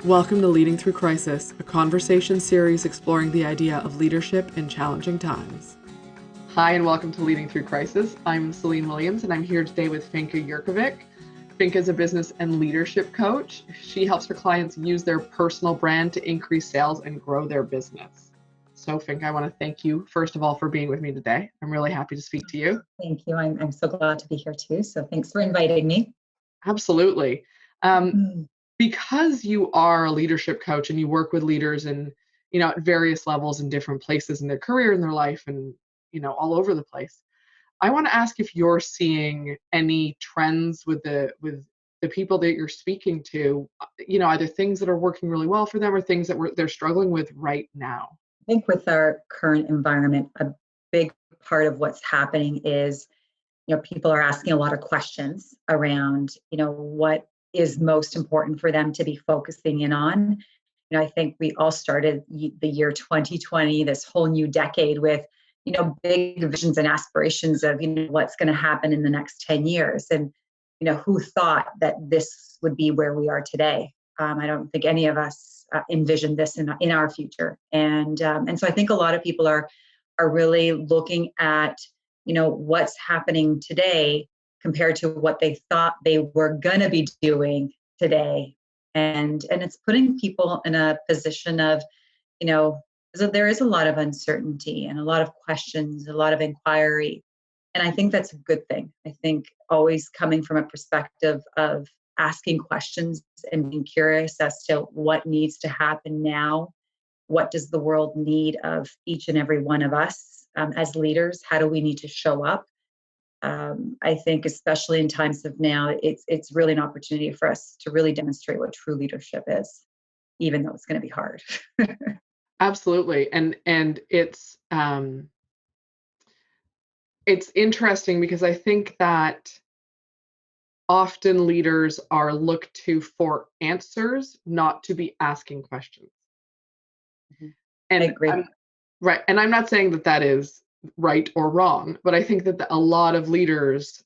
Welcome to Leading Through Crisis, a conversation series exploring the idea of leadership in challenging times. Hi, and welcome to Leading Through Crisis. I'm Celine Williams, and I'm here today with Finka Jerkovic. Finka is a business and leadership coach. She helps her clients use their personal brand to increase sales and grow their business. So, Finka, I want to thank you, first of all, for being with me today. I'm really happy to speak to you. Thank you. I'm so glad to be here too. So thanks for inviting me. Absolutely. Because you are a leadership coach and you work with leaders and at various levels in different places in their career and their life and all over the place, I want to ask if you're seeing any trends with the people that you're speaking to, either things that are working really well for them or things that they're struggling with right now. I think with our current environment, a big part of what's happening is, people are asking a lot of questions around, what is most important for them to be focusing in on. I think we all started the year 2020, this whole new decade with, big visions and aspirations of, what's going to happen in the next 10 years. And, who thought that this would be where we are today? I don't think any of us envisioned this in our future. And so I think a lot of people are really looking at, what's happening today compared to what they thought they were going to be doing today. And it's putting people in a position of, so there is a lot of uncertainty and a lot of questions, a lot of inquiry. And I think that's a good thing. I think always coming from a perspective of asking questions and being curious as to what needs to happen now. What does the world need of each and every one of us as leaders? How do we need to show up? I think especially in times of now, it's really an opportunity for us to really demonstrate what true leadership is, even though it's going to be hard. Absolutely. And it's interesting because I think that often leaders are looked to for answers, not to be asking questions. Mm-hmm. And I agree. Right. And I'm not saying that that is right or wrong, but I think that a lot of leaders,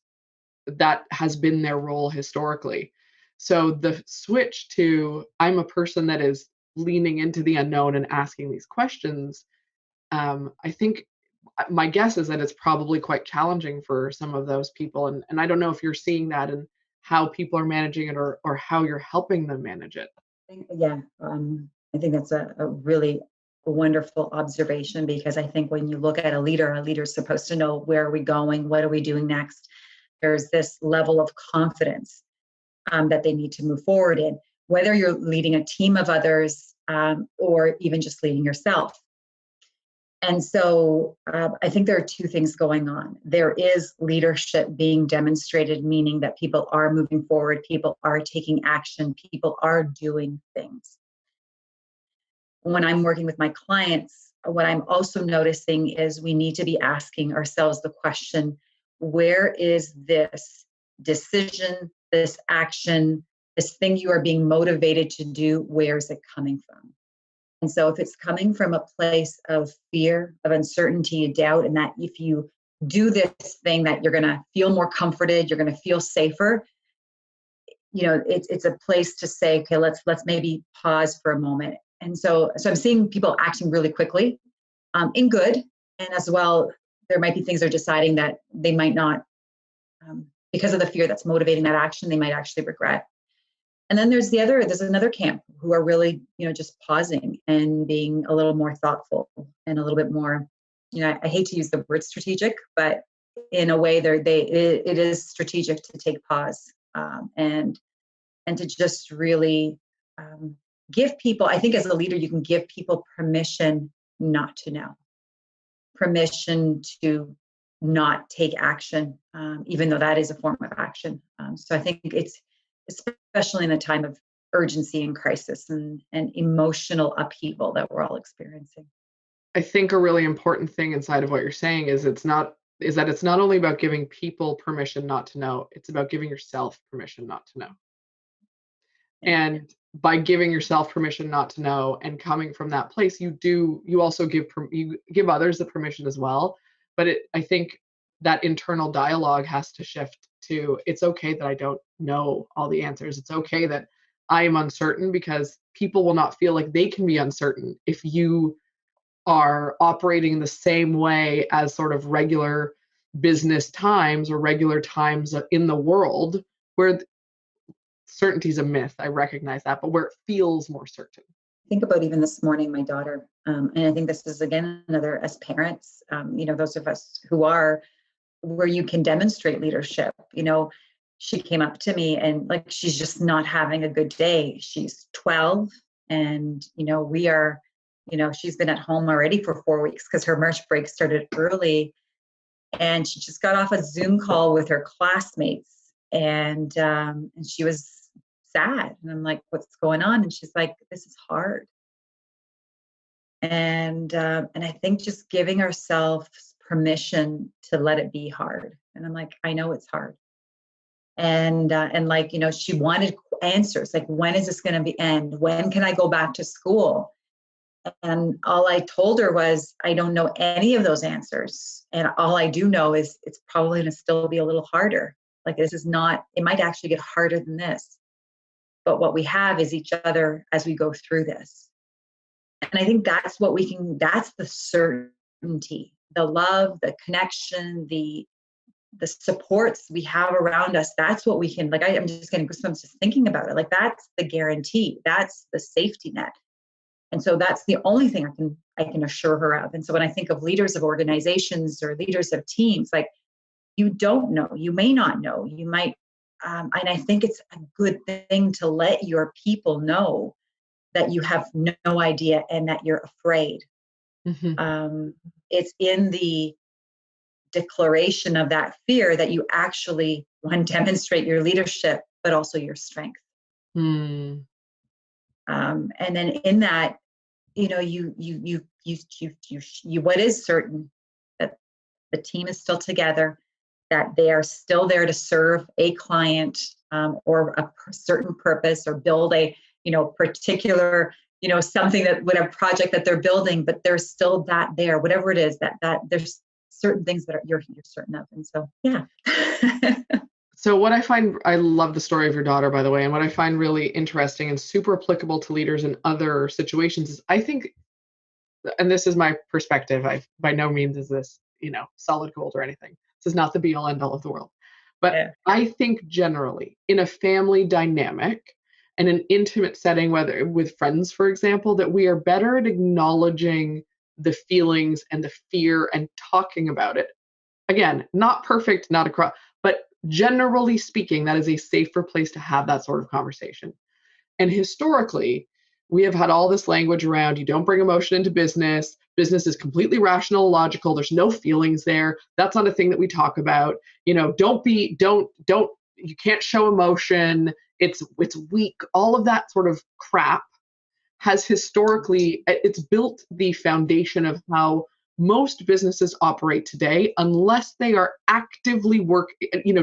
that has been their role historically. So the switch to I'm a person that is leaning into the unknown and asking these questions, I think my guess is that it's probably quite challenging for some of those people. And I don't know if you're seeing that and how people are managing it or how you're helping them manage it. Yeah, I think that's a really wonderful observation, because I think when you look at a leader's supposed to know, where are we going? What are we doing next? There's this level of confidence that they need to move forward in, whether you're leading a team of others or even just leading yourself. And so I think there are two things going on. There is leadership being demonstrated, meaning that people are moving forward, people are taking action, people are doing things. When I'm working with my clients, what I'm also noticing is we need to be asking ourselves the question, where is this decision, this action, this thing you are being motivated to do, where is it coming from? And so if it's coming from a place of fear, of uncertainty, doubt, and that if you do this thing that you're going to feel more comforted, you're going to feel safer, it's a place to say, okay, let's maybe pause for a moment. And so I'm seeing people acting really quickly in good, and as well, there might be things they're deciding that they might not, because of the fear that's motivating that action, they might actually regret. And then there's another camp who are really, just pausing and being a little more thoughtful and a little bit more, I hate to use the word strategic, but in a way it is strategic to take pause and to just really give people, I think as a leader, you can give people permission not to know, permission to not take action, even though that is a form of action. So I think it's, especially in a time of urgency and crisis and emotional upheaval that we're all experiencing. I think a really important thing inside of what you're saying is that it's not only about giving people permission not to know, it's about giving yourself permission not to know. And by giving yourself permission not to know and coming from that place, you also give others the permission as well. But I think that internal dialogue has to shift to, it's okay that I don't know all the answers. It's okay that I am uncertain, because people will not feel like they can be uncertain if you are operating in the same way as sort of regular business times or regular times in the world, where certainty is a myth. I recognize that, but where it feels more certain. Think about even this morning, my daughter, and I think this is again another, as parents, those of us who are where you can demonstrate leadership. She came up to me and like she's just not having a good day. She's 12, and we are, she's been at home already for 4 weeks because her March break started early, and she just got off a Zoom call with her classmates, and she was sad, and I'm like, what's going on? And she's like, this is hard. And I think just giving ourselves permission to let it be hard. And I'm like, I know it's hard. And like, she wanted answers, like, when is this going to be end? When can I go back to school? And all I told her was, I don't know any of those answers. And all I do know is it's probably going to still be a little harder. Like, this is not, it might actually get harder than this. But what we have is each other as we go through this. And I think that's what we can, that's the certainty, the love, the connection, the supports we have around us. That's what we can, like, I'm just getting goosebumps just thinking about it. Like, that's the guarantee. That's the safety net. And so that's the only thing I can assure her of. And so when I think of leaders of organizations or leaders of teams, like, you don't know, you may not know, you might, and I think it's a good thing to let your people know that you have no idea and that you're afraid. Mm-hmm. It's in the declaration of that fear that you actually, one, demonstrate your leadership, but also your strength. Mm. And then in that, what is certain, that the team is still together, that they are still there to serve a client, or a certain purpose, or build a, particular, something, that whatever project that they're building, but there's still that there, whatever it is, that there's certain things that you're certain of. And so, yeah. So what I love the story of your daughter, by the way, and what I find really interesting and super applicable to leaders in other situations is, I think, and this is my perspective, I by no means is this, solid gold or anything. This is not the be all end all of the world. But Yeah. I think generally in a family dynamic and an intimate setting, whether with friends, for example, that we are better at acknowledging the feelings and the fear and talking about it. Again, not perfect, not across, but generally speaking, that is a safer place to have that sort of conversation. And historically, we have had all this language around, you don't bring emotion into business. Business is completely rational, logical. There's no feelings there. That's not a thing that we talk about. You can't show emotion. It's weak. All of that sort of crap has historically, it's built the foundation of how most businesses operate today, unless they are actively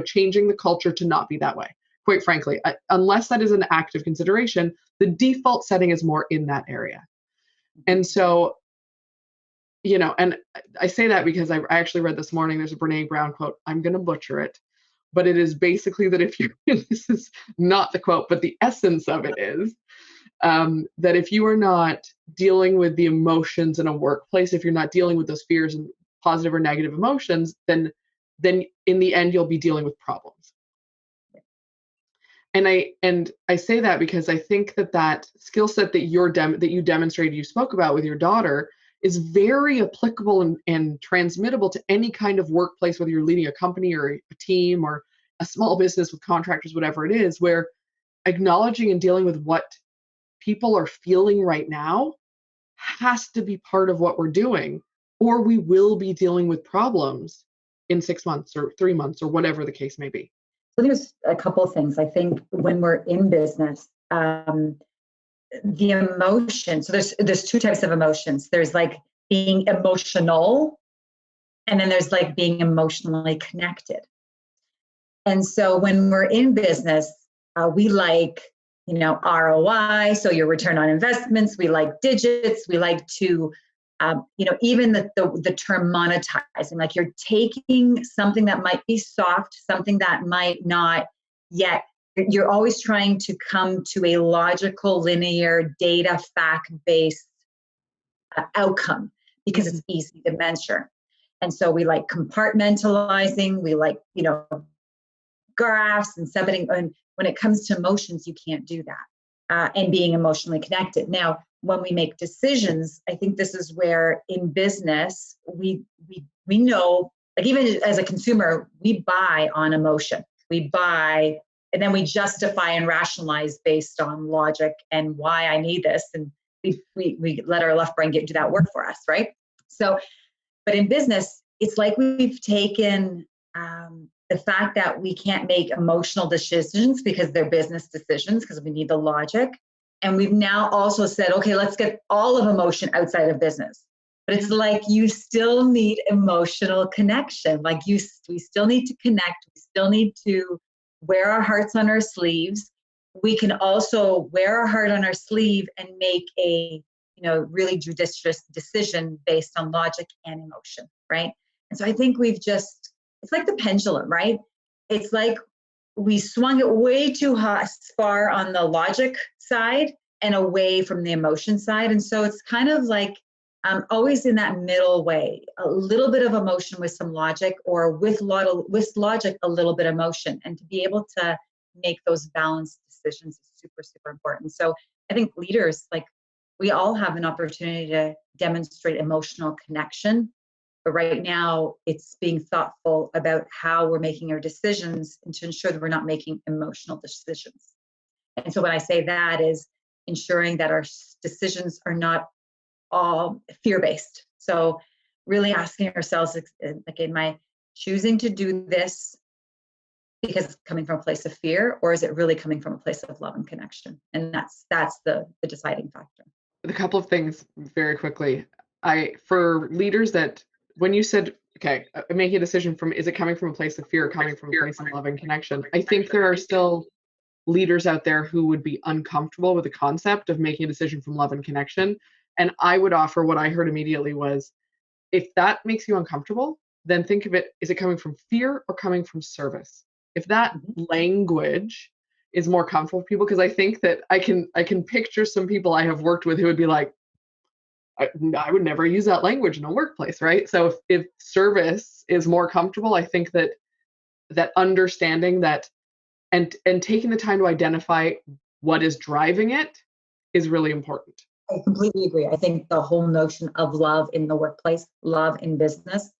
changing the culture to not be that way. Quite frankly, unless that is an active consideration, the default setting is more in that area. And so, and I say that because I actually read this morning, there's a Brene Brown quote. I'm going to butcher it, but it is basically that if you, this is not the quote, but the essence of it is, that if you are not dealing with the emotions in a workplace, if you're not dealing with those fears and positive or negative emotions, then in the end you'll be dealing with problems. And I say that because I think that skill set that you demonstrated, you spoke about with your daughter, is very applicable and transmittable to any kind of workplace, whether you're leading a company or a team or a small business with contractors, whatever it is, where acknowledging and dealing with what people are feeling right now has to be part of what we're doing, or we will be dealing with problems in 6 months or 3 months or whatever the case may be. So there's a couple of things. I think when we're in business, the emotion, so there's two types of emotions. There's like being emotional, and then there's like being emotionally connected. And so when we're in business, we like, ROI, so your return on investments. We like digits. We like to, even the term monetizing, like you're taking something that might be soft, something that might not yet you're always trying to come to a logical, linear, data, fact-based outcome because it's easy to measure. And so we like compartmentalizing, we like, graphs and something. And when it comes to emotions, you can't do that. And being emotionally connected. Now, when we make decisions, I think this is where in business, we know, like even as a consumer, we buy on emotion. We buy, and then we justify and rationalize based on logic and why I need this. And we let our left brain do that work for us, right? So, but in business, it's like we've taken the fact that we can't make emotional decisions because they're business decisions, because we need the logic. And we've now also said, okay, let's get all of emotion outside of business. But it's like you still need emotional connection. Like we still need to connect. We still need to wear our hearts on our sleeves. We can also wear our heart on our sleeve and make a really judicious decision based on logic and emotion, right? And so I think it's like the pendulum, right? It's like we swung it way too far on the logic side and away from the emotion side. And so it's kind of like always in that middle way, a little bit of emotion with some logic, or with logic, a little bit of emotion. And to be able to make those balanced decisions is super, super important. So I think leaders, like we all have an opportunity to demonstrate emotional connection. But right now, it's being thoughtful about how we're making our decisions and to ensure that we're not making emotional decisions. And so when I say that is ensuring that our decisions are not all fear-based. So really asking ourselves, like, am I choosing to do this because it's coming from a place of fear, or is it really coming from a place of love and connection? And that's the deciding factor. A couple of things very quickly. For leaders that, when you said, okay, making a decision from, is it coming from a place of fear or coming from a place of love and connection? I think there are still leaders out there who would be uncomfortable with the concept of making a decision from love and connection. And I would offer, what I heard immediately was, if that makes you uncomfortable, then think of it, is it coming from fear or coming from service? If that language is more comfortable for people, because I think that I can picture some people I have worked with who would be like, I would never use that language in a workplace, right? So if service is more comfortable, I think that understanding that and taking the time to identify what is driving it is really important. I completely agree. I think the whole notion of love in the workplace, love in business.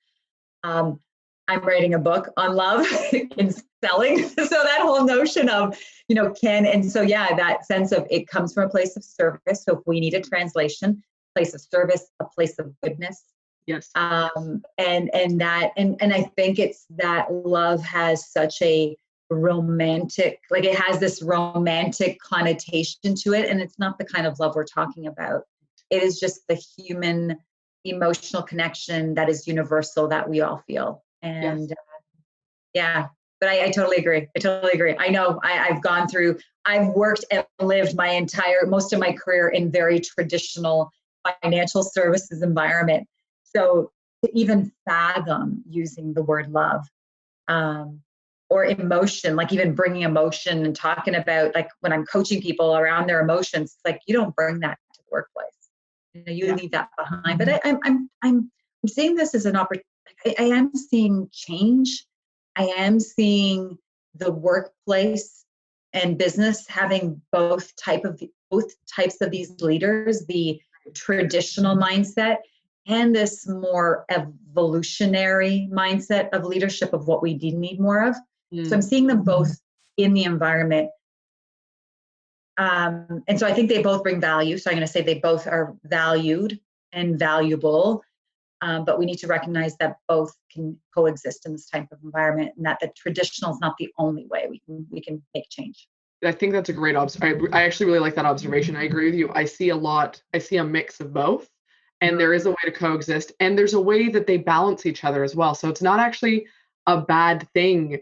I'm writing a book on love in selling. So that whole notion of, that sense of it comes from a place of service. So if we need a translation, place of service, a place of goodness. Yes. And I think it's that love has such a romantic, like it has this romantic connotation to it. And it's not the kind of love we're talking about. It is just the human emotional connection that is universal that we all feel. And but I totally agree. I know I've worked and lived most of my career in very traditional financial services environment. So to even fathom using the word love, or emotion, like even bringing emotion and talking about, like when I'm coaching people around their emotions, it's like, you don't bring that to the workplace. You leave that behind. But I'm seeing this as an opportunity. I am seeing change. I am seeing the workplace and business having both types of these leaders, the traditional mindset and this more evolutionary mindset of leadership of what we need more of. So I'm seeing them both in the environment. And so I think they both bring value. So I'm going to say they both are valued and valuable, but we need to recognize that both can coexist in this type of environment, and that the traditional is not the only way we can make change. I think that's a great observation. I actually really like that observation. I agree with you. I see a mix of both, and there is a way to coexist, and there's a way that they balance each other as well. So it's not actually a bad thing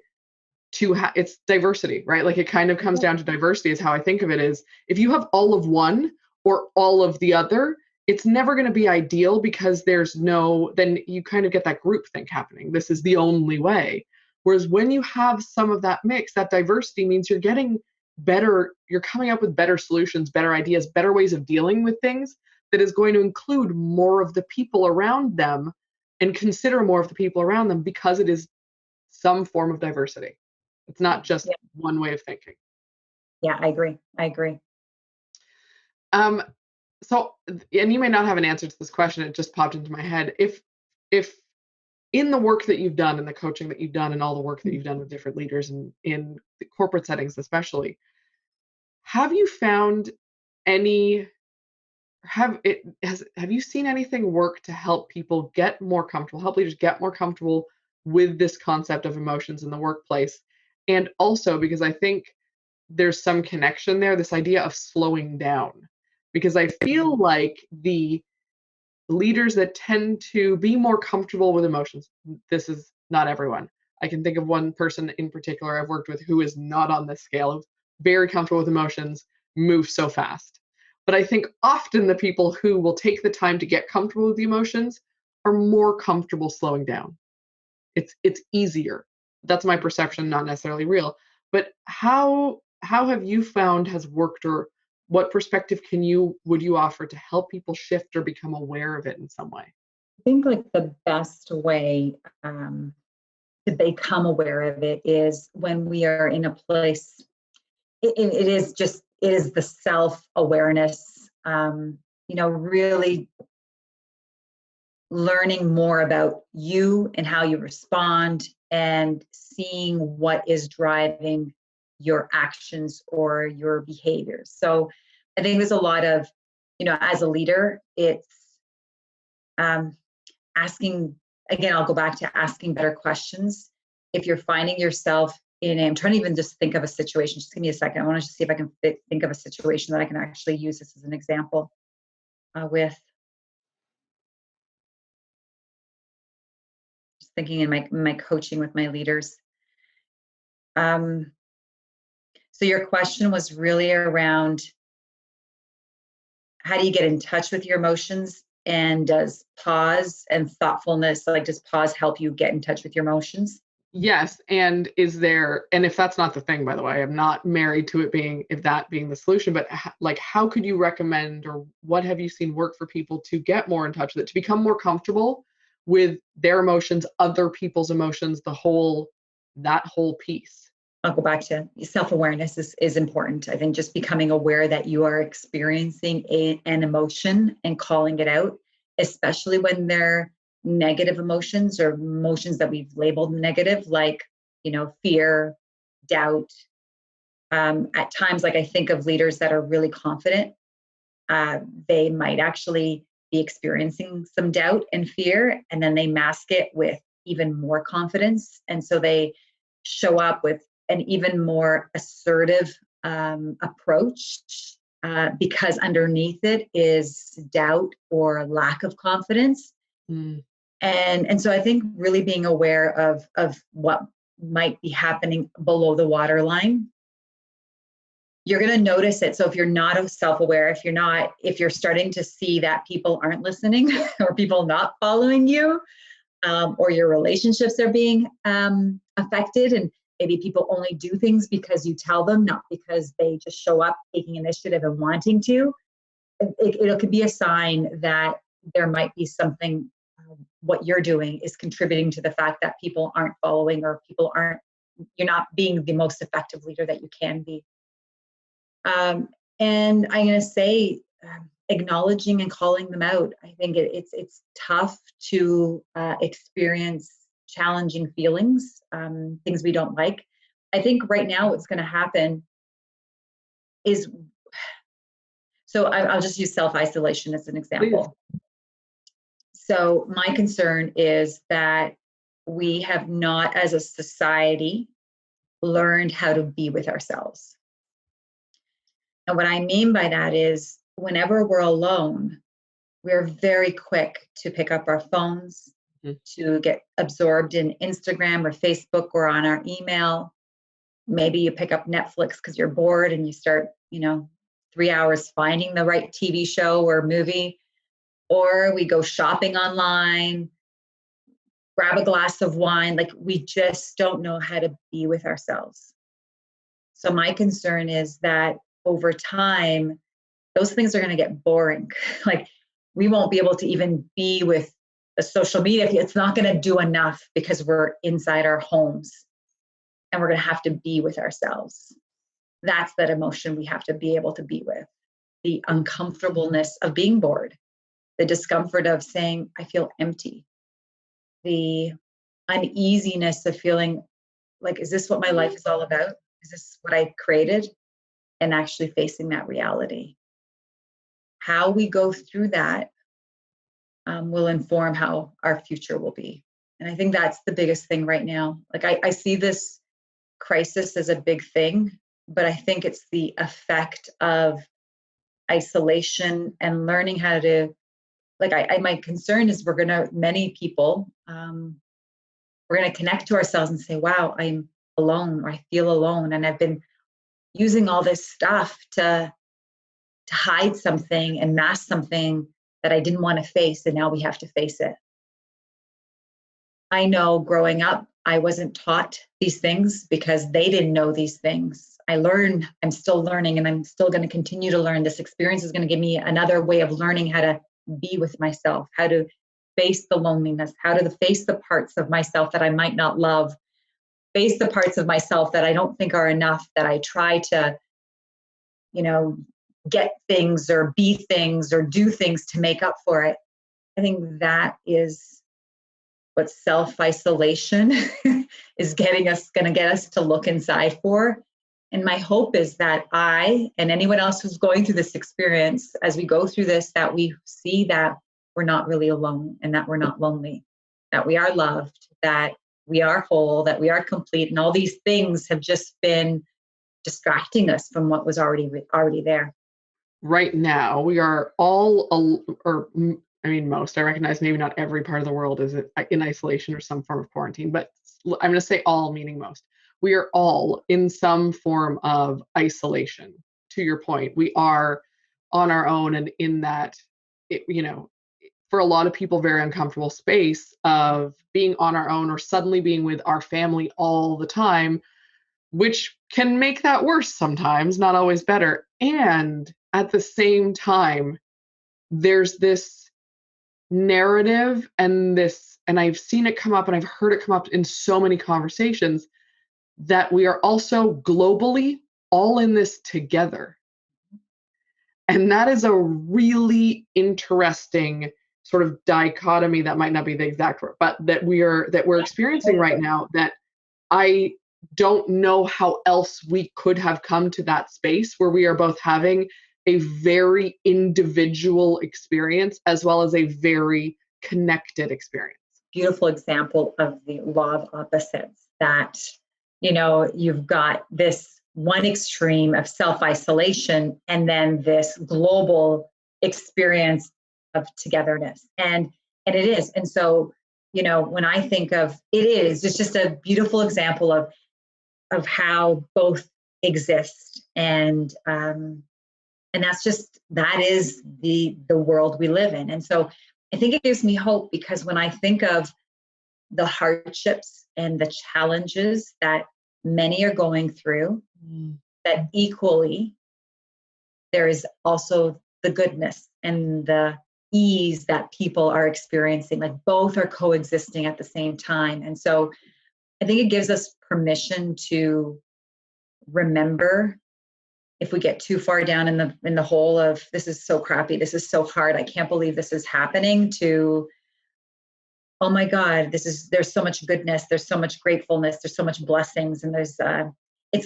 to have, it's diversity, right? Like it kind of comes down to diversity is how I think of it. Is if you have all of one or all of the other, it's never going to be ideal, because then you kind of get that group think happening. This is the only way. Whereas when you have some of that mix, that diversity means you're getting better, you're coming up with better solutions, better ideas, better ways of dealing with things that is going to include more of the people around them and consider more of the people around them because it is some form of diversity. It's not just Yeah, one way of thinking. yeah, I agree. I agree. Um, so, and you may not have an answer to this question, it just popped into my head. If in the work that you've done and the coaching that you've done and all the work that you've done with different leaders and in the corporate settings especially, have you found any have you seen anything work to help people get more comfortable, help leaders get more comfortable with this concept of emotions in the workplace? And also because I think there's some connection there, this idea of slowing down. Because I feel like the leaders that tend to be more comfortable with emotions, this is not everyone. I can think of one person in particular I've worked with who is not on this scale of very comfortable with emotions, move so fast. But I think often the people who will take the time to get comfortable with the emotions are more comfortable slowing down. It's easier. That's my perception, not necessarily real. But how have you found has worked, or what perspective would you offer to help people shift or become aware of it in some way? I think like the best way to become aware of it is when we are in a place. It is just, it is the self awareness. Really learning more about you and how you respond and seeing what is driving your actions or your behaviors. So I think there's a lot of, as a leader, it's um, asking, again, I'll go back to asking better questions. If you're finding yourself I'm trying to even just think of a situation. Just give me a second. I want to just see if I can think of a situation that I can actually use this as an example with. Just thinking in my coaching with my leaders. Um, so your question was really around how do you get in touch with your emotions, and does pause and thoughtfulness, like does pause help you get in touch with your emotions? Yes, and and if that's not the thing, by the way, I'm not married to it being, if that being the solution, but like, how could you recommend, or what have you seen work for people to get more in touch with it, to become more comfortable with their emotions, other people's emotions, that whole piece? I'll go back to self-awareness is important. I think just becoming aware that you are experiencing an emotion and calling it out, especially when they're negative emotions or emotions that we've labeled negative, like, fear, doubt. At times, like I think of leaders that are really confident, they might actually be experiencing some doubt and fear, and then they mask it with even more confidence. And so they show up with an even more assertive approach because underneath it is doubt or lack of confidence. Mm. And so I think really being aware of what might be happening below the waterline, you're going to notice it. So if you're not self-aware, if you're starting to see that people aren't listening or people not following you, or your relationships are being affected, and maybe people only do things because you tell them, not because they just show up taking initiative and wanting to, it could be a sign that there might be something, what you're doing is contributing to the fact that people aren't following, or you're not being the most effective leader that you can be. And I'm going to say, acknowledging and calling them out. I think it's tough to experience challenging feelings, things we don't like. I think right now what's going to happen is, so I'll just use self-isolation as an Please. example. So my concern is that we have not, as a society, learned how to be with ourselves. And what I mean by that is whenever we're alone, we're very quick to pick up our phones, Mhm. to get absorbed in Instagram or Facebook or on our email. Maybe you pick up Netflix because you're bored and you start, 3 hours finding the right TV show or movie, or we go shopping online. grab a glass of wine. Like, we just don't know how to be with ourselves. So my concern is that over time, those things are going to get boring. Like, we won't be able to even be with the social media. It's not going to do enough because we're inside our homes and we're going to have to be with ourselves. That's that emotion we have to be able to be with. The uncomfortableness of being bored, the discomfort of saying, I feel empty, the uneasiness of feeling like, is this what my life is all about? Is this what I created? And actually facing that reality. How we go through that will inform how our future will be. And I think that's the biggest thing right now. Like, I see this crisis as a big thing, but I think it's the effect of isolation and learning how to, like, my concern is many people, we're going to connect to ourselves and say, wow, I'm alone, or I feel alone. And I've been using all this stuff to hide something and mask something that I didn't want to face. And now we have to face it. I know growing up, I wasn't taught these things because they didn't know these things. I'm still learning, and I'm still going to continue to learn. This experience is going to give me another way of learning how to be with myself, how to face the loneliness, how to face the parts of myself that I might not love, face the parts of myself that I don't think are enough, that I try to, get things or be things or do things to make up for it. I think that is what self-isolation is going to get us to look inside for. And my hope is that I and anyone else who's going through this experience, as we go through this, that we see that we're not really alone, and that we're not lonely, that we are loved, that we are whole, that we are complete. And all these things have just been distracting us from what was already there. Right now, we are all, most, I recognize maybe not every part of the world is in isolation or some form of quarantine, but I'm going to say all, meaning most. We are all in some form of isolation. To your point, we are on our own, and in that, for a lot of people, very uncomfortable space of being on our own or suddenly being with our family all the time, which can make that worse sometimes, not always better. And at the same time, there's this narrative and I've seen it come up and I've heard it come up in so many conversations, that we are also globally all in this together. And that is a really interesting sort of dichotomy. That might not be the exact word, but that we're experiencing right now, that I don't know how else we could have come to that space where we are both having a very individual experience as well as a very connected experience. Beautiful example of the law of opposites, that, you've got this one extreme of self-isolation and then this global experience of togetherness. And it is. And so, when I think of it's just a beautiful example of how both exist. And that is the world we live in. And so I think it gives me hope, because when I think of the hardships and the challenges that many are going through, that equally there is also the goodness and the ease that people are experiencing. Like, both are coexisting at the same time. And so I think it gives us permission to remember, if we get too far down in the hole of, this is so crappy, this is so hard, I can't believe this is happening, to, oh my God, there's so much goodness, there's so much gratefulness, there's so much blessings. And it's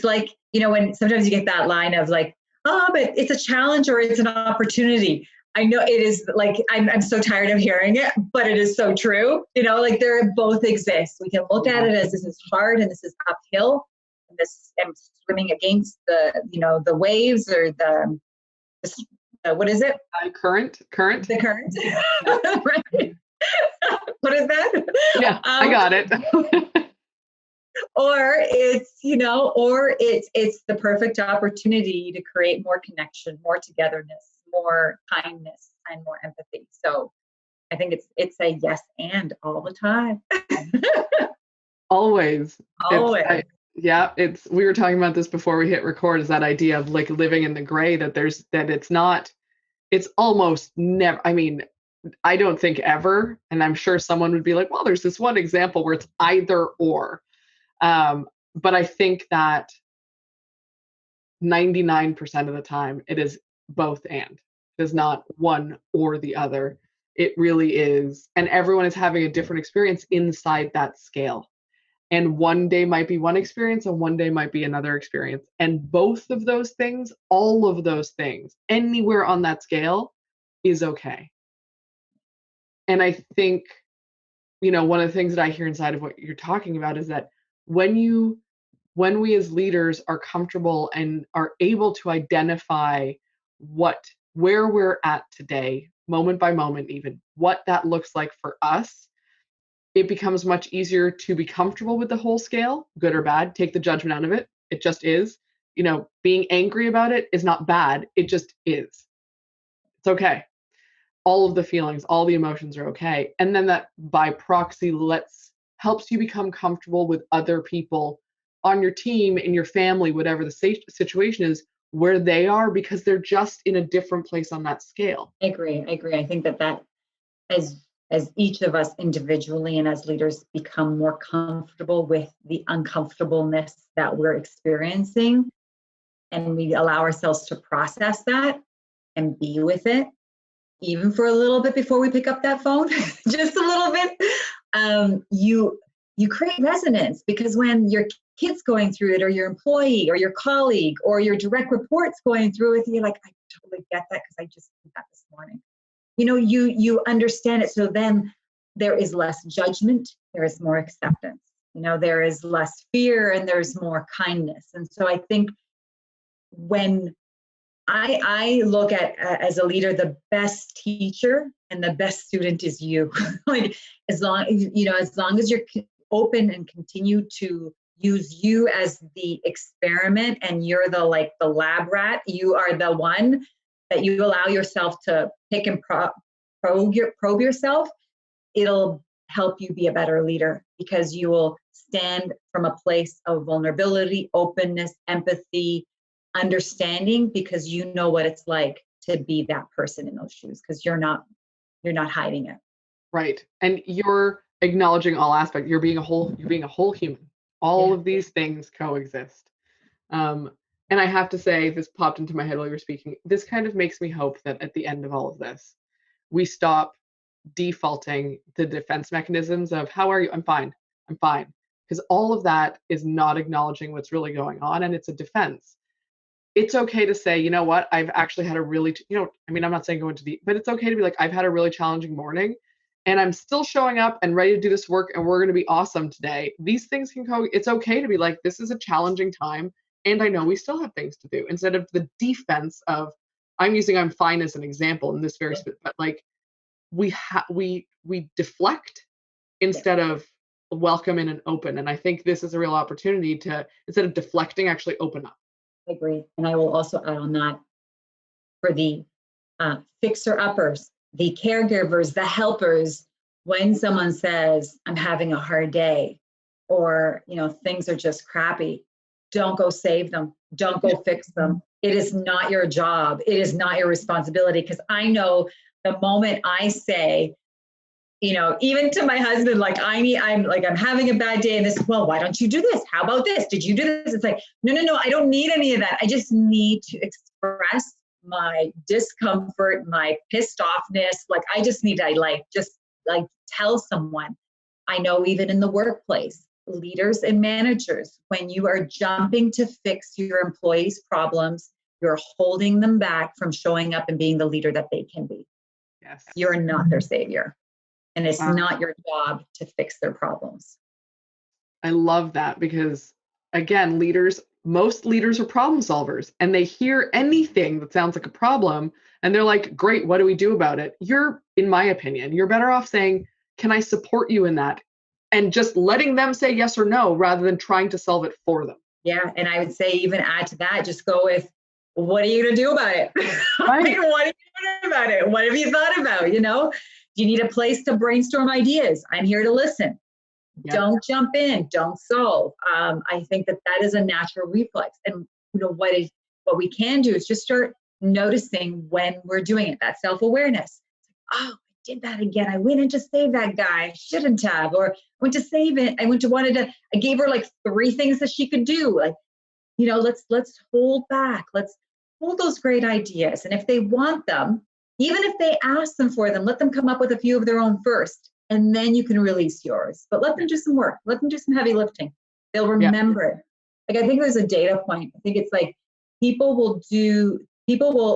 like, when sometimes you get that line of like, oh, but it's a challenge or it's an opportunity. I know it is, like, I'm so tired of hearing it, but it is so true. Like, they both exist. We can look at it as, this is hard and this is uphill, and this, I'm swimming against the waves, or what is it? Current. The current. Right. What is that? Yeah, I got it. Or it's the perfect opportunity to create more connection, more togetherness, more kindness, and more empathy. So I think it's a yes and all the time. Always. Always. Yeah, we were talking about this before we hit record, is that idea of like living in the gray, that it's almost never, I mean, I don't think ever, and I'm sure someone would be like, well, there's this one example where it's either or. But I think that 99% of the time it is both and. It is not one or the other. It really is. And everyone is having a different experience inside that scale. And one day might be one experience and one day might be another experience. And both of those things, all of those things, anywhere on that scale is okay. And I think, one of the things that I hear inside of what you're talking about is that when we as leaders are comfortable and are able to identify where we're at today, moment by moment, even what that looks like for us, it becomes much easier to be comfortable with the whole scale, good or bad, take the judgment out of it. It just is. Being angry about it is not bad. It just is. It's okay. All of the feelings, all the emotions are okay. And then that by proxy helps you become comfortable with other people on your team, in your family, whatever the situation is, where they are, because they're just in a different place on that scale. I agree. I think that as each of us individually and as leaders become more comfortable with the uncomfortableness that we're experiencing, and we allow ourselves to process that and be with it, even for a little bit before we pick up that phone, just a little bit, you create resonance, because when your kid's going through it, or your employee or your colleague or your direct report's going through it, you're like, I totally get that because I just did that this morning. You understand it. So then there is less judgment, there is more acceptance, there is less fear, and there's more kindness. And so I think when I look at, as a leader, the best teacher and the best student is you. Like, as long as you're open and continue to use you as the experiment, and you're the lab rat, you are the one that you allow yourself to pick and probe yourself, it'll help you be a better leader, because you will stand from a place of vulnerability, openness, empathy, understanding, because you know what it's like to be that person in those shoes, because you're not hiding it. Right. And you're acknowledging all aspects. You're being a whole human. All of these things coexist. And I have to say, this popped into my head while you were speaking. This kind of makes me hope that at the end of all of this, we stop defaulting the defense mechanisms of, how are you? I'm fine. I'm fine. Because all of that is not acknowledging what's really going on, and it's a defense. It's okay to say, you know what, I've actually had a really, I'm not saying go into but it's okay to be like, I've had a really challenging morning, and I'm still showing up and ready to do this work, and we're going to be awesome today. These things can it's okay to be like, this is a challenging time, and I know we still have things to do, instead of the defense of, I'm fine as an example in this very, but like, we deflect instead of welcome in and open. And I think this is a real opportunity to, instead of deflecting, actually open up. I agree. And I will also add on that, for the fixer-uppers, the caregivers, the helpers, when someone says, I'm having a hard day, or things are just crappy, don't go save them. Don't go fix them. It is not your job. It is not your responsibility. Because I know the moment I say, even to my husband, like, I'm having a bad day, and this, well, why don't you do this? How about this? Did you do this? It's like, no, I don't need any of that. I just need to express my discomfort, my pissed offness. Like, I just need to just tell someone. I know even in the workplace, leaders and managers, when you are jumping to fix your employees' problems, you're holding them back from showing up and being the leader that they can be. Yes. You're not their savior. And it's not your job to fix their problems. I love that, because, again, most leaders are problem solvers, and they hear anything that sounds like a problem, and they're like, great, what do we do about it? In my opinion, you're better off saying, can I support you in that? And just letting them say yes or no, rather than trying to solve it for them. Yeah. And I would say, even add to that, just go with, what are you going to do about it? Right. What are you doing about it? What have you thought about, Do you need a place to brainstorm ideas? I'm here to listen. Yeah. Don't jump in. Don't solve. I think that is a natural reflex. And what we can do is just start noticing when we're doing it. That self-awareness. Oh, I did that again. I went in to save that guy. I shouldn't have. Or went to save it. I gave her like 3 things that she could do. Like, let's hold back. Let's hold those great ideas. And if they want them, even if they ask them for them, let them come up with a few of their own first. And then you can release yours. But let them do some work. Let them do some heavy lifting. They'll remember it. Like, I think there's a data point. I think it's like people will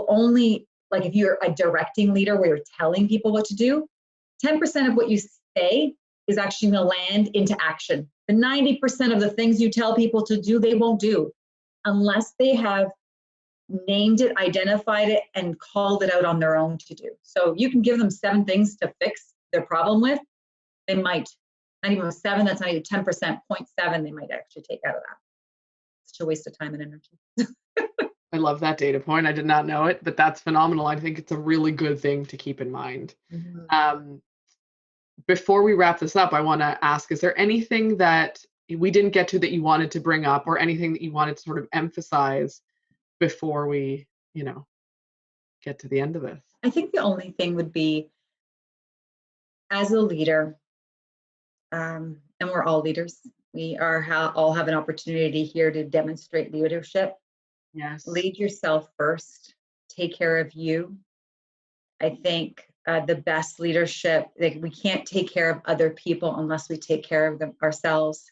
only, like if you're a directing leader where you're telling people what to do, 10% of what you say is actually going to land into action. The 90% of the things you tell people to do, they won't do unless they have named it, identified it, and called it out on their own to do. So you can give them 7 things to fix their problem with. They might, not even 7, that's not even 10%, 0.7, they might actually take out of that. It's just a waste of time and energy. I love that data point. I did not know it, but that's phenomenal. I think it's a really good thing to keep in mind. Mm-hmm. Before we wrap this up, I want to ask, is there anything that we didn't get to that you wanted to bring up, or anything that you wanted to sort of emphasize before we, get to the end of this? I think the only thing would be, as a leader, and we're all leaders, we all have an opportunity here to demonstrate leadership. Yes. Lead yourself first. Take care of you. I think the best leadership, like, we can't take care of other people unless we take care of them ourselves.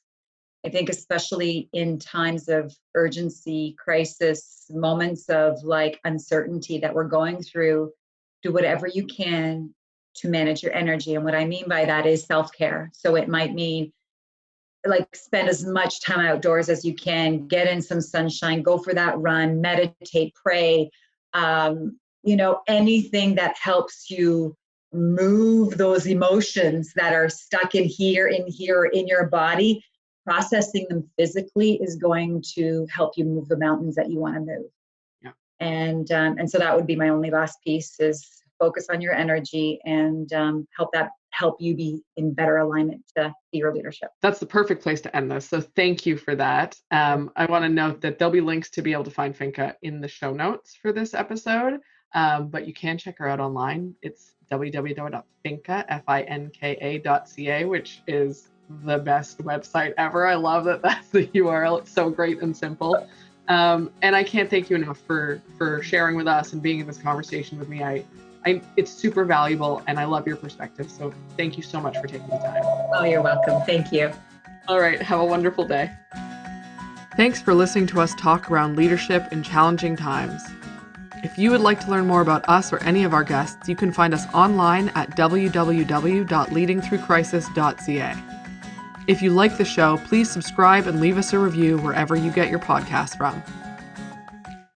I think especially in times of urgency, crisis, moments of like uncertainty that we're going through, do whatever you can to manage your energy. And what I mean by that is self-care. So it might mean like spend as much time outdoors as you can, get in some sunshine, go for that run, meditate, pray, anything that helps you move those emotions that are stuck in here, in your body. Processing them physically is going to help you move the mountains that you want to move. Yeah. And so that would be my only last piece, is focus on your energy and help you be in better alignment to your leadership. That's the perfect place to end this. So thank you for that. I want to note that there'll be links to be able to find Finka in the show notes for this episode, but you can check her out online. It's www.finka.ca, which is the best website ever. I love that that's the URL. It's so great and simple. And I can't thank you enough for sharing with us and being in this conversation with me. It's super valuable, and I love your perspective. So thank you so much for taking the time. Oh, you're welcome. Thank you. All right. Have a wonderful day. Thanks for listening to us talk around leadership in challenging times. If you would like to learn more about us or any of our guests, you can find us online at www.leadingthroughcrisis.ca. If you like the show, please subscribe and leave us a review wherever you get your podcasts from.